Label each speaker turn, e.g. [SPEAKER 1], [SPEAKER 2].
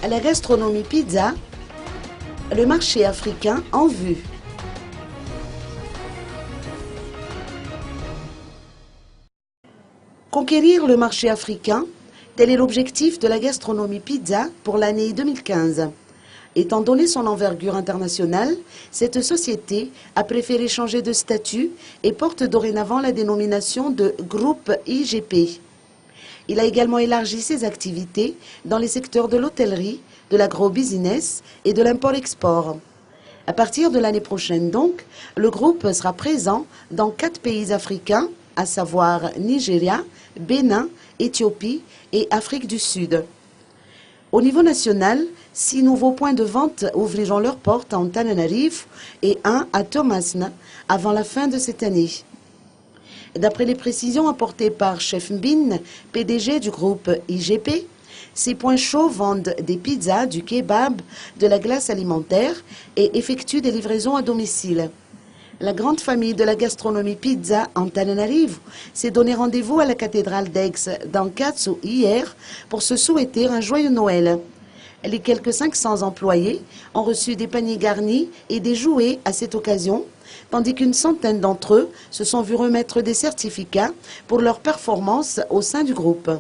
[SPEAKER 1] La gastronomie pizza, le marché africain en vue. Conquérir le marché africain, tel est l'objectif de la gastronomie pizza pour l'année 2015. Étant donné son envergure internationale, cette société a préféré changer de statut et porte dorénavant la dénomination de groupe IGP. Il a également élargi ses activités dans les secteurs de l'hôtellerie, de l'agro-business et de l'import-export. À partir de l'année prochaine donc, le groupe sera présent dans 4 pays africains, à savoir Nigeria, Bénin, Éthiopie et Afrique du Sud. Au niveau national, 6 nouveaux points de vente ouvriront leurs portes à Antananarivo et 1 à Thomasna avant la fin de cette année. D'après les précisions apportées par Chef Mbin, PDG du groupe IGP, ces points chauds vendent des pizzas, du kebab, de la glace alimentaire et effectuent des livraisons à domicile. La grande famille de la gastronomie pizza Antananarivo s'est donné rendez-vous à la cathédrale d'Aix d'Ankatsu hier pour se souhaiter un joyeux Noël. Les quelques 500 employés ont reçu des paniers garnis et des jouets à cette occasion, tandis qu'une centaine d'entre eux se sont vus remettre des certificats pour leur performance au sein du groupe.